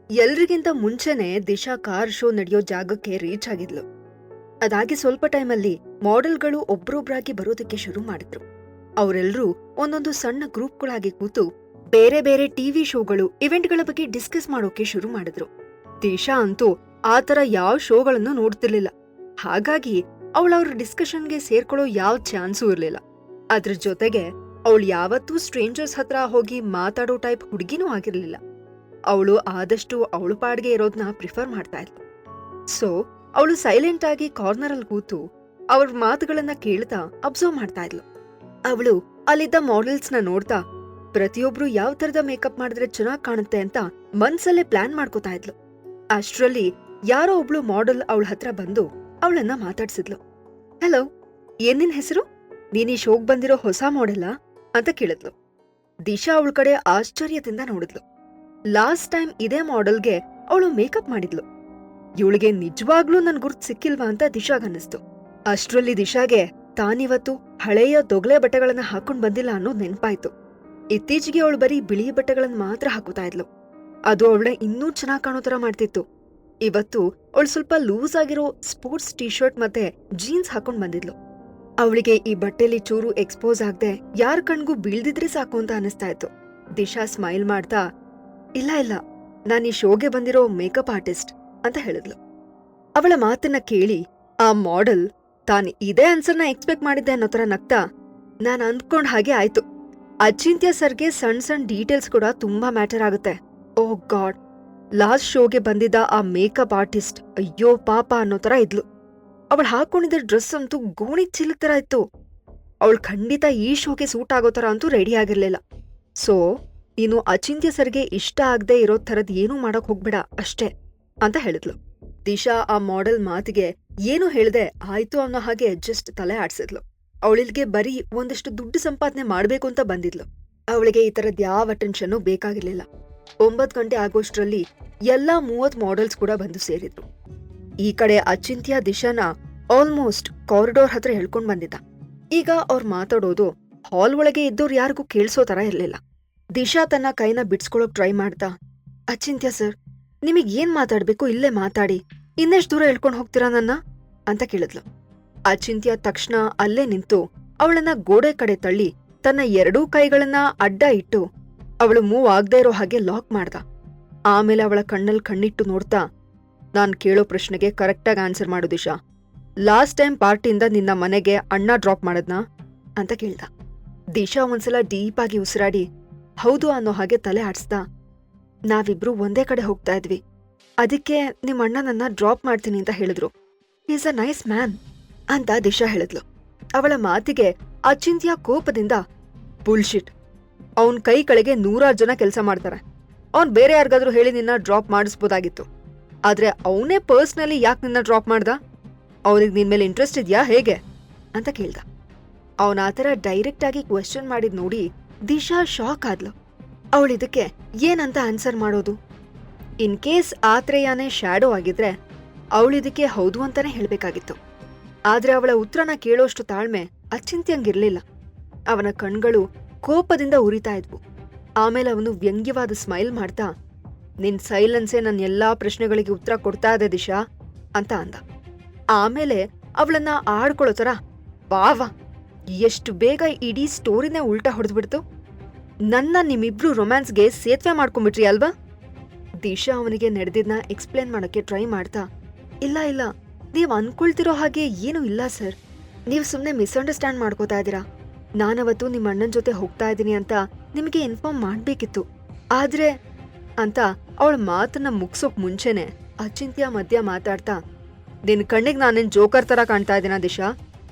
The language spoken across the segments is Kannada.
ಎಲ್ರಿಗಿಂತ ಮುಂಚೆನೆ ದಿಶಾ ಕಾರ್ ಶೋ ನಡೆಯೋ ಜಾಗಕ್ಕೆ ರೀಚ್ ಆಗಿದ್ಲು. ಅದಾಗಿ ಸ್ವಲ್ಪ ಟೈಮಲ್ಲಿ ಮಾಡೆಲ್ಗಳು ಒಬ್ರೊಬ್ರಾಗಿ ಬರೋದಕ್ಕೆ ಶುರು ಮಾಡಿದ್ರು. ಅವರೆಲ್ಲರೂ ಒಂದೊಂದು ಸಣ್ಣ ಗ್ರೂಪ್ಗಳಾಗಿ ಕೂತು ಬೇರೆ ಬೇರೆ ಟಿವಿ ಶೋಗಳು, ಇವೆಂಟ್ಗಳ ಬಗ್ಗೆ ಡಿಸ್ಕಸ್ ಮಾಡೋಕೆ ಶುರು ಮಾಡಿದ್ರು. ದಿಶಾ ಅಂತೂ ಆತರ ಯಾವ ಶೋಗಳನ್ನು ನೋಡ್ತಿರ್ಲಿಲ್ಲ. ಹಾಗಾಗಿ ಅವಳವ್ರ ಡಿಸ್ಕಷನ್ಗೆ ಸೇರ್ಕೊಳ್ಳೋ ಯಾವ ಚಾನ್ಸೂ ಇರ್ಲಿಲ್ಲ. ಅದ್ರ ಜೊತೆಗೆ ಅವಳು ಯಾವತ್ತೂ ಸ್ಟ್ರೇಂಜರ್ಸ್ ಹತ್ರ ಹೋಗಿ ಮಾತಾಡೋ ಟೈಪ್ ಹುಡುಗಿನೂ ಆಗಿರ್ಲಿಲ್ಲ. ಅವಳು ಆದಷ್ಟು ಅವಳು ಪಾಡ್ಗೆ ಇರೋದನ್ನ ಪ್ರಿಫರ್ ಮಾಡ್ತಾ ಇದ್ಲು. ಸೊ ಅವಳು ಸೈಲೆಂಟ್ ಆಗಿ ಕಾರ್ನರ್ ಅಲ್ಲಿ ಕೂತು ಅವ್ರ ಮಾತುಗಳನ್ನ ಕೇಳ್ತಾ ಅಬ್ಸರ್ವ್ ಮಾಡ್ತಾ ಇದ್ಲು. ಅವಳು ಅಲ್ಲಿದ್ದ ಮಾಡೆಲ್ಸ್ ನ ನೋಡ್ತಾ ಪ್ರತಿಯೊಬ್ರು ಯಾವ ತರದ ಮೇಕಪ್ ಮಾಡಿದ್ರೆ ಚೆನ್ನಾಗ್ ಕಾಣುತ್ತೆ ಅಂತ ಮನ್ಸಲ್ಲೇ ಪ್ಲಾನ್ ಮಾಡ್ಕೋತಾ ಇದ್ಲು. ಅಷ್ಟ್ರಲ್ಲಿ ಯಾರೋ ಒಬ್ಳು ಮಾಡೆಲ್ ಅವಳ ಹತ್ರ ಬಂದು ಅವಳನ್ನ ಮಾತಾಡ್ಸಿದ್ಲು. ಹಲೋ, ಏನ್ ನಿನ್ ಹೆಸರು? ನೀನ್ ಈ ಶೋಗ್ ಬಂದಿರೋ ಹೊಸ ಮಾಡೆಲ್ಲಾ ಅಂತ ಕೇಳಿದ್ಲು. ದಿಶಾ ಅವಳ ಕಡೆ ಆಶ್ಚರ್ಯದಿಂದ ನೋಡಿದ್ಲು. ಲಾಸ್ಟ್ ಟೈಮ್ ಇದೇ ಮಾಡೆಲ್ಗೆ ಅವಳು ಮೇಕಪ್ ಮಾಡಿದ್ಲು. ಇವಳಿಗೆ ನಿಜವಾಗ್ಲೂ ನನ್ ಗುರ್ತ್ ಸಿಕ್ಕಿಲ್ವಾ ಅಂತ ದಿಶಾಗನ್ನಿಸ್ತು. ಅಷ್ಟ್ರಲ್ಲಿ ದಿಶಾಗೆ ತಾನಿವತ್ತು ಹಳೆಯ ತೊಗಲೆ ಬಟ್ಟೆಗಳನ್ನ ಹಾಕೊಂಡ್ ಬಂದಿಲ್ಲ ಅನ್ನೋದು ನೆನ್ಪಾಯ್ತು. ಇತ್ತೀಚೆಗೆ ಅವಳು ಬರೀ ಬಿಳಿ ಬಟ್ಟೆಗಳನ್ನ ಮಾತ್ರ ಹಾಕುತ್ತಾ ಇದ್ಲು. ಅದು ಅವಳ ಇನ್ನೂ ಚೆನ್ನಾಗ್ ಕಾಣೋ ತರ ಮಾಡ್ತಿತ್ತು. ಇವತ್ತು ಅವಳು ಸ್ವಲ್ಪ ಲೂಸ್ ಆಗಿರೋ ಸ್ಪೋರ್ಟ್ಸ್ ಟೀ ಶರ್ಟ್ ಮತ್ತೆ ಜೀನ್ಸ್ ಹಾಕೊಂಡ್ ಬಂದಿದ್ಲು. ಅವಳಿಗೆ ಈ ಬಟ್ಟೆಲಿ ಚೂರು ಎಕ್ಸ್ಪೋಸ್ ಆಗದೆ ಯಾರ ಕಣ್ಗೂ ಬೀಳ್ದಿದ್ರೆ ಸಾಕು ಅಂತ ಅನಿಸ್ತಾ ಇತ್ತು. ದಿಶಾ ಸ್ಮೈಲ್ ಮಾಡ್ತಾ, ಇಲ್ಲ ಇಲ್ಲ, ನಾನ್ ಈ ಶೋಗೆ ಬಂದಿರೋ ಮೇಕಪ್ ಆರ್ಟಿಸ್ಟ್ ಅಂತ ಹೇಳಿದ್ಲು. ಅವಳ ಮಾತನ್ನ ಕೇಳಿ ಆ ಮಾಡೆಲ್ ತಾನು ಇದೇ ಆನ್ಸರ್ನ ಎಕ್ಸ್ಪೆಕ್ಟ್ ಮಾಡಿದ್ದೆ ಅನ್ನೋ ತರ ನಗ್ತಾ, ನಾನ್ ಅಂದ್ಕೊಂಡ್ ಹಾಗೆ ಆಯ್ತು. ಅಚಿಂತ್ಯ ಸರ್ಗೆ ಸಣ್ಣ ಡೀಟೇಲ್ಸ್ ಕೂಡ ತುಂಬಾ ಮ್ಯಾಟರ್ ಆಗುತ್ತೆ. ಓಹ್ ಗಾಡ್, ಲಾಸ್ಟ್ ಶೋಗೆ ಬಂದಿದ್ದ ಆ ಮೇಕಪ್ ಆರ್ಟಿಸ್ಟ್ ಅಯ್ಯೋ ಪಾಪ ಅನ್ನೋ ತರ ಇದ್ಲು. ಅವಳು ಹಾಕೊಂಡಿದ್ದ ಡ್ರೆಸ್ ಅಂತೂ ಗೋಣಿ ಚೀಲದ ತರ ಇತ್ತು. ಅವಳು ಖಂಡಿತ ಈ ಶೋಗೆ ಸೂಟ್ ಆಗೋ ತರ ಅಂತೂ ರೆಡಿ ಆಗಿರ್ಲಿಲ್ಲ. ಸೊ ನೀನು ಅಚಿಂತ್ಯ ಸರ್ಗೆ ಇಷ್ಟ ಆಗದೆ ಇರೋ ಥರದ್ ಏನೂ ಮಾಡಕ್ ಹೋಗ್ಬೇಡ ಅಷ್ಟೇ ಅಂತ ಹೇಳಿದ್ಲು. ದಿಶಾ ಆ ಮಾಡೆಲ್ ಮಾತಿಗೆ ಏನು ಹೇಳ್ದೆ ಆಯ್ತು ಅನ್ನೋ ಹಾಗೆ ಜಸ್ಟ್ ತಲೆ ಆಡ್ಸಿದ್ಲು. ಅವಳಿಗೆ ಬರೀ ಒಂದಷ್ಟು ದುಡ್ಡು ಸಂಪಾದನೆ ಮಾಡ್ಬೇಕು ಅಂತ ಬಂದಿದ್ಲು. ಅವಳಿಗೆ ಈ ತರದ್ ಯಾವ ಅಟೆನ್ಷನ್ನು ಬೇಕಾಗಿರ್ಲಿಲ್ಲ. 9 ಗಂಟೆ ಆಗೋಷ್ಟ್ರಲ್ಲಿ ಎಲ್ಲಾ 30 ಮಾಡೆಲ್ಸ್ ಕೂಡ ಬಂದು ಸೇರಿದ್ರು. ಈ ಕಡೆ ಅಚಿಂತ್ಯ ದಿಶಾನ ಆಲ್ಮೋಸ್ಟ್ ಕಾರಿಡೋರ್ ಹತ್ರ ಹೇಳ್ಕೊಂಡ್ ಬಂದಿದ್ದ. ಈಗ ಅವ್ರು ಮಾತಾಡೋದು ಹಾಲ್ ಒಳಗೆ ಇದ್ದವ್ರು ಯಾರಿಗೂ ಕೇಳಿಸೋ ತರ ಇರ್ಲಿಲ್ಲ. ದಿಶಾ ತನ್ನ ಕೈನ ಬಿಡ್ಸ್ಕೊಳಕ್ ಟ್ರೈ ಮಾಡ್ತಾ, ಅಚಿಂತ್ಯ ಸರ್, ನಿಮಗ್ ಏನ್ ಮಾತಾಡ್ಬೇಕು ಇಲ್ಲೇ ಮಾತಾಡಿ, ಇನ್ನೆಷ್ಟ್ ದೂರ ಹೇಳ್ಕೊಂಡ್ ಹೋಗ್ತೀರಾ ನನ್ನ ಅಂತ ಕೇಳಿದ್ಲು. ಅಚಿಂತ್ಯ ತಕ್ಷಣ ಅಲ್ಲೇ ನಿಂತು ಅವಳನ್ನ ಗೋಡೆ ಕಡೆ ತಳ್ಳಿ ತನ್ನ 2 ಕೈಗಳನ್ನ ಅಡ್ಡ ಇಟ್ಟು ಅವಳು ಮೂವ್ ಆಗದೆ ಇರೋ ಹಾಗೆ ಲಾಕ್ ಮಾಡ್ದ. ಆಮೇಲೆ ಅವಳ ಕಣ್ಣಲ್ಲಿ ಕಣ್ಣಿಟ್ಟು ನೋಡ್ತಾ, ನಾನ್ ಕೇಳೋ ಪ್ರಶ್ನೆಗೆ ಕರೆಕ್ಟಾಗಿ ಆನ್ಸರ್ ಮಾಡು ದಿಶಾ. ಲಾಸ್ಟ್ ಟೈಮ್ ಪಾರ್ಟಿಯಿಂದ ನಿನ್ನ ಮನೆಗೆ ಅಣ್ಣ ಡ್ರಾಪ್ ಮಾಡದ್ನಾ ಅಂತ ಕೇಳ್ದ. ದಿಶಾ ಒಂದ್ಸಲ ಡೀಪ್ ಆಗಿ ಉಸಿರಾಡಿ ಹೌದು ಅನ್ನೋ ಹಾಗೆ ತಲೆ ಆಡ್ಸ್ದ. ನಾವಿಬ್ರು ಒಂದೇ ಕಡೆ ಹೋಗ್ತಾ ಇದ್ವಿ, ಅದಕ್ಕೆ ನಿಮ್ ಅಣ್ಣ ನನ್ನ ಡ್ರಾಪ್ ಮಾಡ್ತೀನಿ ಅಂತ ಹೇಳಿದ್ರು. ಈಸ್ ಅ ನೈಸ್ ಮ್ಯಾನ್ ಅಂತ ದಿಶಾ ಹೇಳಿದ್ಲು. ಅವಳ ಮಾತಿಗೆ ಅಚಿಂತ್ಯ ಕೋಪದಿಂದ, ಬುಲ್ಶಿಟ್, ಅವನ್ ಕೈ ಕೆಳಗೆ 100 ಜನ ಕೆಲಸ ಮಾಡ್ತಾರೆ. ಅವ್ನ್ ಬೇರೆ ಯಾರಿಗಾದ್ರೂ ಹೇಳಿ ನಿನ್ನ ಡ್ರಾಪ್ ಮಾಡಿಸ್ಬೋದಾಗಿತ್ತು. ಆದ್ರೆ ಅವನೇ ಪರ್ಸ್ನಲಿ ಯಾಕೆ ನಿನ್ನ ಡ್ರಾಪ್ ಮಾಡ್ದ? ಅವನಿಗೆ ನಿನ್ ಮೇಲೆ ಇಂಟ್ರೆಸ್ಟ್ ಇದ್ಯಾ ಹೇಗೆ ಅಂತ ಕೇಳ್ದ. ಅವನ ಆತರ ಡೈರೆಕ್ಟ್ ಆಗಿ ಕ್ವೆಶ್ಚನ್ ಮಾಡಿದ್ ನೋಡಿ ದಿಶಾ ಶಾಕ್ ಆದ್ಲು. ಅವಳಿದಕ್ಕೆ ಏನಂತ ಆನ್ಸರ್ ಮಾಡೋದು? ಇನ್ ಕೇಸ್ ಆತ್ರೇಯಾನೇ ಶ್ಯಾಡೋ ಆಗಿದ್ರೆ ಅವಳಿದಕ್ಕೆ ಹೌದು ಅಂತಾನೆ ಹೇಳ್ಬೇಕಾಗಿತ್ತು. ಆದ್ರೆ ಅವಳ ಉತ್ತರನ ಕೇಳೋಷ್ಟು ತಾಳ್ಮೆ ಅಚಿಂತ್ಯಂಗಿರ್ಲಿಲ್ಲ. ಅವನ ಕಣ್ಗಳು ಕೋಪದಿಂದ ಉರಿತಾ ಇದ್ವು. ಆಮೇಲೆ ಅವನು ವ್ಯಂಗ್ಯವಾದ ಸ್ಮೈಲ್ ಮಾಡ್ತಾ, ನಿನ್ ಸೈಲೆನ್ಸೇ ನನ್ನ ಎಲ್ಲಾ ಪ್ರಶ್ನೆಗಳಿಗೆ ಉತ್ತರ ಕೊಡ್ತಾ ಇದೆ ದಿಶಾ ಅಂತ ಅಂದ. ಆಮೇಲೆ ಅವಳನ್ನ ಆಡ್ಕೊಳ್ಳೋ ತರ, ವಾವಾ, ಎಷ್ಟು ಬೇಗ ಇಡೀ ಸ್ಟೋರಿನೇ ಉಲ್ಟಾ ಹೊಡೆದ್ಬಿಡ್ತು. ನನ್ನ ನಿಮ್ಮಿಬ್ರು ರೊಮ್ಯಾನ್ಸ್ಗೆ ಸೇತುವೆ ಮಾಡ್ಕೊಂಡ್ಬಿಟ್ರಿ ಅಲ್ವಾ? ದಿಶಾ ಅವನಿಗೆ ನಡೆದಿದ್ನ ಎಕ್ಸ್ಪ್ಲೇನ್ ಮಾಡೋಕೆ ಟ್ರೈ ಮಾಡ್ತಾ, ಇಲ್ಲ ಇಲ್ಲ, ನೀವ್ ಅನ್ಕೊಳ್ತಿರೋ ಹಾಗೆ ಏನೂ ಇಲ್ಲ ಸರ್. ನೀವ್ ಸುಮ್ನೆ ಮಿಸ್ಅಂಡರ್ಸ್ಟ್ಯಾಂಡ್ ಮಾಡ್ಕೋತಾ ಇದೀರಾ. ನಾನವತ್ತು ನಿಮ್ಮ ಅಣ್ಣನ ಜೊತೆ ಹೋಗ್ತಾ ಇದ್ದೀನಿ ಅಂತ ನಿಮಗೆ ಇನ್ಫಾರ್ಮ್ ಮಾಡ್ಬೇಕಿತ್ತು. ಆದ್ರೆ ಅಂತ ಅವಳ ಮಾತನ್ನ ಮುಗ್ಸೋಕ್ ಮುಂಚೆನೆ ಅಚಿಂತ್ಯ ಮಧ್ಯ ಮಾತಾಡ್ತಾ, ನಿನ್ ಕಣ್ಣಿಗೆ ನಾನೇನ್ ಜೋಕರ್ ತರ ಕಾಣ್ತಾ ಇದ್ದೀನ ದಿಶಾ?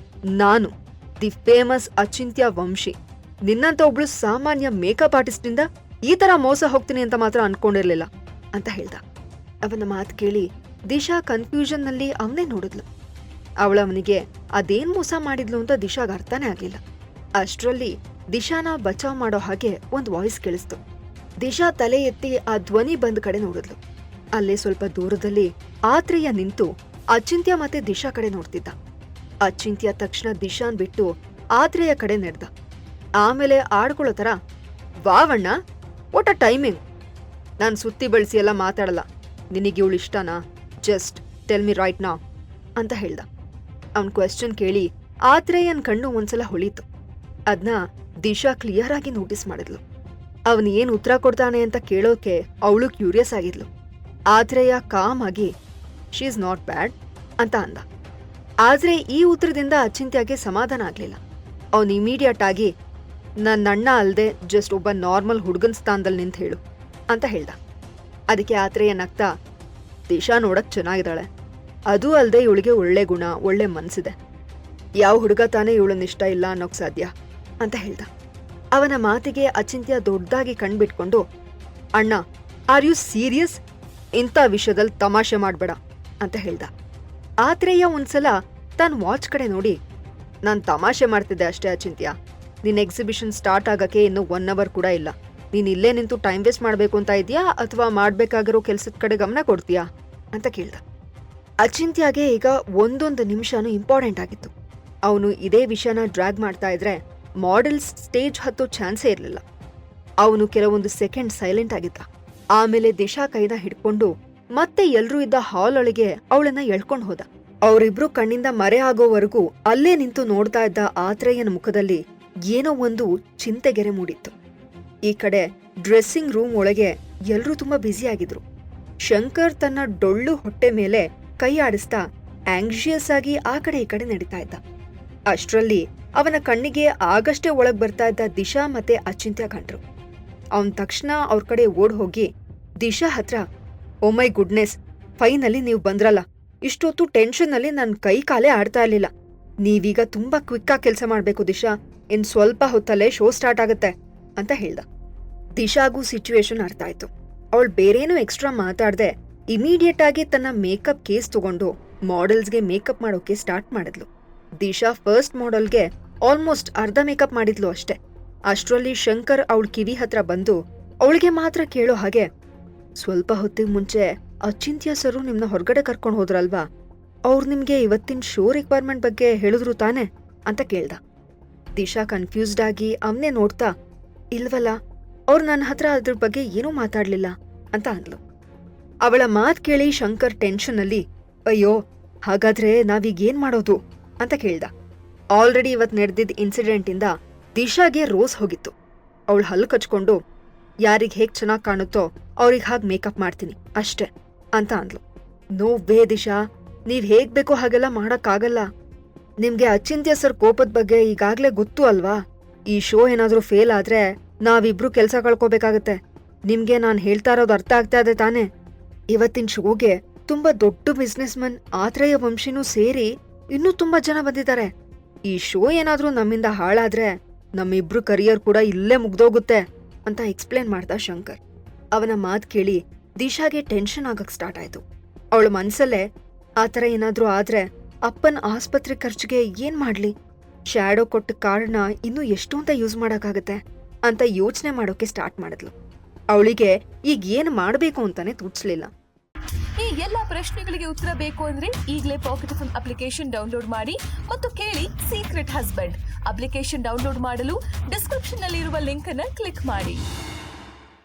ನಾನು ದಿ ಫೇಮಸ್ ಅಚಿಂತ್ಯ ವಂಶಿ. ನಿನ್ನಂತ ಒಬ್ಳು ಸಾಮಾನ್ಯ ಮೇಕಪ್ ಆರ್ಟಿಸ್ಟಿಂದ ಈ ತರ ಮೋಸ ಹೋಗ್ತೀನಿ ಅಂತ ಮಾತ್ರ ಅನ್ಕೊಂಡಿರ್ಲಿಲ್ಲ ಅಂತ ಹೇಳ್ದ. ಅವನ ಮಾತು ಕೇಳಿ ದಿಶಾ ಕನ್ಫ್ಯೂಷನ್ ನಲ್ಲಿ ಅವನೇ ನೋಡಿದ್ಲು. ಅವನಿಗೆ ಅದೇನ್ ಮೋಸ ಮಾಡಿದ್ಲು ಅಂತ ದಿಶಾಗ ಅರ್ಥನೇ ಆಗ್ಲಿಲ್ಲ. ಅಷ್ಟ್ರಲ್ಲಿ ದಿಶಾನ ಬಚಾವ್ ಮಾಡೋ ಹಾಗೆ ಒಂದ್ ವಾಯ್ಸ್ ಕೇಳಿಸ್ತು. ದಿಶಾ ತಲೆ ಎತ್ತಿ ಆ ಧ್ವನಿ ಬಂದ್ ಕಡೆ ನೋಡಿದ್ಲು. ಅಲ್ಲೇ ಸ್ವಲ್ಪ ದೂರದಲ್ಲಿ ಆತ್ರೇಯ ನಿಂತು ಅಚಿಂತ್ಯ ಮತ್ತೆ ದಿಶಾ ಕಡೆ ನೋಡ್ತಿದ್ದ. ಅಚಿಂತ್ಯ ತಕ್ಷಣ ದಿಶಾನ್ ಬಿಟ್ಟು ಆತ್ರೇಯ ಕಡೆ ನಡೆದ. ಆಮೇಲೆ ಆಡ್ಕೊಳ್ಳೋ ತರ, ವಾವಣ್ಣ, ವಾಟ್ ಅ ಟೈಮಿಂಗ್, ನಾನು ಸುತ್ತಿ ಬಳಸಿ ಎಲ್ಲ ಮಾತಾಡಲ್ಲ. ನಿನಗೆ ಇವಳು ಇಷ್ಟನಾ? ಜಸ್ಟ್ ಟೆಲ್ ಮಿ ರೈಟ್ ನಾವ್ ಅಂತ ಹೇಳ್ದ. ಅವನ್ ಕ್ವೆಶ್ಚನ್ ಕೇಳಿ ಆತ್ರೇಯನ್ ಕಣ್ಣು ಒಂದ್ಸಲ ಹೊಳೀತು. ಅದ್ನ ದಿಶಾ ಕ್ಲಿಯರ್ ಆಗಿ ನೋಟಿಸ್ ಮಾಡಿದ್ಲು. ಅವನ್ ಏನ್ ಉತ್ತರ ಕೊಡ್ತಾನೆ ಅಂತ ಕೇಳೋಕೆ ಅವಳು ಕ್ಯೂರಿಯಸ್ ಆಗಿದ್ಲು. ಆತ್ರೇಯ ಕಾಮ್ ಆಗಿ ಶಿ ಇಸ್ ನಾಟ್ ಬ್ಯಾಡ್ ಅಂತ ಅಂದ. ಆದ್ರೆ ಈ ಉತ್ತರದಿಂದ ಅಚಿಂತ್ಯಗೆ ಸಮಾಧಾನ ಆಗ್ಲಿಲ್ಲ. ಅವನ್ ಇಮಿಡಿಯೇಟ್ ಆಗಿ ನನ್ನ ಅಣ್ಣ ಅಲ್ದೆ ಜಸ್ಟ್ ಒಬ್ಬ ನಾರ್ಮಲ್ ಹುಡುಗನ್ ಸ್ಥಾನದಲ್ಲಿ ನಿಂತ ಹೇಳು ಅಂತ ಹೇಳ್ದ. ಅದಕ್ಕೆ ಆತ್ರೇಯ ನಗ್ತಾ, ದಿಶಾ ನೋಡಕ್ ಚೆನ್ನಾಗಿದ್ದಾಳೆ, ಅದೂ ಅಲ್ದೆ ಇವಳಿಗೆ ಒಳ್ಳೆ ಗುಣ, ಒಳ್ಳೆ ಮನ್ಸಿದೆ. ಯಾವ ಹುಡುಗ ತಾನೇ ಇವಳನ್ನ ಇಷ್ಟ ಇಲ್ಲ ಅನ್ನೋಕ್ ಸಾಧ್ಯ ಅಂತ ಹೇಳ್ದ. ಅವನ ಮಾತಿಗೆ ಅಚಿಂತ್ಯ ದೊಡ್ಡದಾಗಿ ಕಣ್ಬಿಟ್ಕೊಂಡು, ಅಣ್ಣ ಆರ್ ಯು ಸೀರಿಯಸ್? ಇಂಥ ವಿಷಯದಲ್ಲಿ ತಮಾಷೆ ಮಾಡ್ಬೇಡ ಅಂತ ಹೇಳ್ದ. ಆತ್ರೇಯ ಒಂದ್ಸಲ ತಾನ್ ವಾಚ್ ಕಡೆ ನೋಡಿ, ನಾನ್ ತಮಾಷೆ ಮಾಡ್ತಿದ್ದೆ ಅಷ್ಟೇ ಅಚಿಂತ್ಯ. ನಿನ್ ಎಕ್ಸಿಬಿಷನ್ ಸ್ಟಾರ್ಟ್ ಆಗಕ್ಕೆ ಇನ್ನು 1 hour ಕೂಡ ಇಲ್ಲ. ನೀನ್ ಇಲ್ಲೇ ನಿಂತು ಟೈಮ್ ವೇಸ್ಟ್ ಮಾಡ್ಬೇಕು ಅಂತ ಇದೆಯಾ ಅಥವಾ ಮಾಡ್ಬೇಕಾಗಿರೋ ಕೆಲ್ಸದ ಕಡೆ ಗಮನ ಕೊಡ್ತೀಯಾ ಅಂತ ಕೇಳ್ದ. ಅಚಿಂತ್ಯಗೆ ಈಗ ಒಂದೊಂದು ನಿಮಿಷನೂ ಇಂಪಾರ್ಟೆಂಟ್ ಆಗಿತ್ತು. ಅವನು ಇದೇ ವಿಷಯನ ಡ್ರ್ಯಾಗ್ ಮಾಡ್ತಾ ಇದ್ರೆ ಮಾಡೆಲ್ಸ್ ಸ್ಟೇಜ್ ಹತ್ತೋ ಚಾನ್ಸೇ ಇರಲಿಲ್ಲ. ಅವನು ಕೆಲವೊಂದು ಸೆಕೆಂಡ್ ಸೈಲೆಂಟ್ ಆಗಿದ್ದ. ಆಮೇಲೆ ದಿಶಾ ಕೈನ ಹಿಡ್ಕೊಂಡು ಮತ್ತೆ ಎಲ್ರೂ ಇದ್ದ ಹಾಲ್ ಒಳಗೆ ಅವಳನ್ನ ಎಳ್ಕೊಂಡು ಹೋದ. ಅವರಿಬ್ರು ಕಣ್ಣಿಂದ ಮರೆ ಆಗೋವರೆಗೂ ಅಲ್ಲೇ ನಿಂತು ನೋಡ್ತಾ ಇದ್ದ ಆತ್ರೇಯನ ಮುಖದಲ್ಲಿ ಏನೋ ಒಂದು ಚಿಂತೆಗೆರೆ ಮೂಡಿತ್ತು. ಈ ಕಡೆ ಡ್ರೆಸ್ಸಿಂಗ್ ರೂಮ್ ಒಳಗೆ ಎಲ್ರೂ ತುಂಬಾ ಬ್ಯುಸಿ ಆಗಿದ್ರು. ಶಂಕರ್ ತನ್ನ ಡೊಳ್ಳು ಹೊಟ್ಟೆ ಮೇಲೆ ಕೈ ಆಡಿಸ್ತಾ ಆಂಗ್ಷಿಯಸ್ ಆಗಿ ಆ ಕಡೆ ಈ ಕಡೆ ನಡೀತಾ ಇದ್ದ. ಅಷ್ಟ್ರಲ್ಲಿ ಅವನ ಕಣ್ಣಿಗೆ ಆಗಷ್ಟೇ ಒಳಗ್ ಬರ್ತಾ ಇದ್ದ ದಿಶಾ ಮತ್ತೆ ಅಚಿಂತ್ಯ ಕಂಡ್ರು. ಅವನ್ ತಕ್ಷಣ ಅವ್ರ ಕಡೆ ಓಡ್ ಹೋಗಿ ದಿಶಾ ಹತ್ರ, ಓ ಮೈ ಗುಡ್ನೆಸ್, ಫೈನಲಿ ನೀವು ಬಂದ್ರಲ್ಲ. ಇಷ್ಟೊತ್ತು ಟೆನ್ಷನ್ ಅಲ್ಲಿ ನನ್ ಕೈ ಕಾಲೇ ಆಡ್ತಾ ಇರ್ಲಿಲ್ಲ. ನೀವೀಗ ತುಂಬಾ ಕ್ವಿಕ್ ಆಗಿ ಕೆಲಸ ಮಾಡ್ಬೇಕು ದಿಶಾ, ಇನ್ ಸ್ವಲ್ಪ ಹೊತ್ತಲ್ಲೇ ಶೋ ಸ್ಟಾರ್ಟ್ ಆಗತ್ತೆ ಅಂತ ಹೇಳ್ದ. ದಿಶಾಗೂ ಸಿಚುವೇಶನ್ ಅರ್ಥ ಆಯ್ತು. ಅವಳು ಬೇರೇನೂ ಎಕ್ಸ್ಟ್ರಾ ಮಾತಾಡ್ದೆ ಇಮಿಡಿಯೇಟ್ ಆಗಿ ತನ್ನ ಮೇಕಪ್ ಕೇಸ್ ತಗೊಂಡು ಮಾಡೆಲ್ಸ್ಗೆ ಮೇಕಪ್ ಮಾಡೋಕೆ ಸ್ಟಾರ್ಟ್ ಮಾಡಿದ್ಲು. ದಿಶಾ ಫಸ್ಟ್ ಮಾಡೆಲ್ಗೆ ಆಲ್ಮೋಸ್ಟ್ ಅರ್ಧ ಮೇಕಪ್ ಮಾಡಿದ್ಲು ಅಷ್ಟೇ. ಅಷ್ಟ್ರಲ್ಲಿ ಶಂಕರ್ ಅವಳ ಕಿವಿ ಹತ್ರ ಬಂದು ಅವಳಿಗೆ ಮಾತ್ರ ಕೇಳೋ ಹಾಗೆ, ಸ್ವಲ್ಪ ಹೊತ್ತಿಗೆ ಮುಂಚೆ ಅಚಿಂತ್ಯ ಸರು ನಿಮ್ನ ಹೊರಗಡೆ ಕರ್ಕೊಂಡು ಹೋದ್ರಲ್ವಾ, ಅವ್ರು ನಿಮ್ಗೆ ಇವತ್ತಿನ ಶೋ ರಿಕ್ವೈರ್ಮೆಂಟ್ ಬಗ್ಗೆ ಹೇಳಿದ್ರು ತಾನೆ ಅಂತ ಕೇಳ್ದ. ದಿಶಾ ಕನ್ಫ್ಯೂಸ್ಡ್ ಆಗಿ ಅವನೇ ನೋಡ್ತಾ, ಇಲ್ವಲ್ಲ, ಅವ್ರು ನನ್ನ ಹತ್ರ ಅದ್ರ ಬಗ್ಗೆ ಏನೂ ಮಾತಾಡ್ಲಿಲ್ಲ ಅಂತ ಅಂದ್ಲು. ಅವಳ ಮಾತ್ ಕೇಳಿ ಶಂಕರ್ ಟೆನ್ಷನ್ ಅಲ್ಲಿ, ಅಯ್ಯೋ ಹಾಗಾದ್ರೆ ನಾವೀಗೇನ್ ಮಾಡೋದು ಅಂತ ಕೇಳ್ದ. ಆಲ್ರೆಡಿ ಇವತ್ ನಡೆದಿದ್ದ ಇನ್ಸಿಡೆಂಟ್ ಇಂದ ದಿಶಾಗೆ ರೋಸ್ ಹೋಗಿತ್ತು. ಅವಳು ಹಲ್ಲು ಕಚ್ಕೊಂಡು, ಯಾರಿಗ್ ಹೇಗ್ ಚೆನ್ನಾಗ್ ಕಾಣುತ್ತೋ ಅವ್ರಿಗೆ ಹಾಗೆ ಮೇಕಪ್ ಮಾಡ್ತೀನಿ ಅಷ್ಟೇ ಅಂತ ಅಂದ್ಲು. ನೋ ವೇ ದಿಶಾ, ನೀವ್ ಹೇಗ್ ಬೇಕೋ ಹಾಗೆಲ್ಲ ಮಾಡಕ್ಕಾಗಲ್ಲ. ನಿಮ್ಗೆ ಅಚಿಂತ್ಯ ಸರ್ ಕೋಪದ ಬಗ್ಗೆ ಈಗಾಗ್ಲೇ ಗೊತ್ತು ಅಲ್ವಾ. ಈ ಶೋ ಏನಾದ್ರೂ ಫೇಲ್ ಆದ್ರೆ ನಾವಿಬ್ರು ಕೆಲ್ಸ ಕಳ್ಕೋಬೇಕಾಗತ್ತೆ. ನಿಮ್ಗೆ ನಾನ್ ಹೇಳ್ತಾ ಇರೋದು ಅರ್ಥ ಆಗ್ತಾ ಇದೆ ತಾನೆ? ಇವತ್ತಿನ ಶೋಗೆ ತುಂಬಾ ದೊಡ್ಡ ಬಿಸ್ನೆಸ್ ಮನ್ ಆತ್ರೇಯ ವಂಶಿನೂ ಸೇರಿ ಇನ್ನೂ ತುಂಬಾ ಜನ ಬಂದಿದ್ದಾರೆ. ಈ ಶೋ ಏನಾದ್ರೂ ನಮ್ಮಿಂದ ಹಾಳಾದ್ರೆ ನಮ್ಮಿಬ್ರು ಕರಿಯರ್ ಕೂಡ ಇಲ್ಲೇ ಮುಗ್ದೋಗುತ್ತೆ ಅಂತ ಎಕ್ಸ್ಪ್ಲೇನ್ ಮಾಡ್ದ ಶಂಕರ್. ಅವನ ಮಾತ್ ಕೇಳಿ ದಿಶಾಗೆ ಟೆನ್ಷನ್ ಆಗಕ್ ಸ್ಟಾರ್ಟ್ ಆಯ್ತು. ಅವಳ ಮನ್ಸಲ್ಲೇ ಆತರ ಏನಾದ್ರೂ ಆದ್ರೆ ಅಪ್ಪನ್ ಆಸ್ಪತ್ರೆ ಖರ್ಚಿಗೆ ಏನ್ ಮಾಡ್ಲಿ, ಶ್ಯಾಡೋ ಕೊಟ್ಟ ಕಾರಣ ಇನ್ನು ಎಷ್ಟು ಅಂತ ಯೂಸ್ ಮಾಡಕ್ಕಾಗತ್ತೆ ಅಂತ ಯೋಚನೆ ಮಾಡೋಕೆ ಸ್ಟಾರ್ಟ್ ಮಾಡಿದ್ಲು. ಅವಳಿಗೆ ಈಗ ಏನ್ ಮಾಡ್ಬೇಕು ಅಂತಾನೆ ತೋಚ್ಲಿಲ್ಲ. ಈ ಎಲ್ಲಾ ಪ್ರಶ್ನೆಗಳಿಗೆ ಉತ್ತರ ಬೇಕು ಅಂದ್ರೆ ಈಗಲೇ ಪಾಕೆಟ್ ಎಫ್ಎಂ ಅಪ್ಲಿಕೇಶನ್ ಡೌನ್ಲೋಡ್ ಮಾಡಿ ಮತ್ತು ಕೇಳಿ ಸೀಕ್ರೆಟ್ ಹಸ್ಬೆಂಡ್. ಅಪ್ಲಿಕೇಶನ್ ಡೌನ್ಲೋಡ್ ಮಾಡಲು ಡಿಸ್ಕ್ರಿಪ್ಷನ್ ನಲ್ಲಿ ಇರುವ ಲಿಂಕ್ ಅನ್ನು ಕ್ಲಿಕ್ ಮಾಡಿ.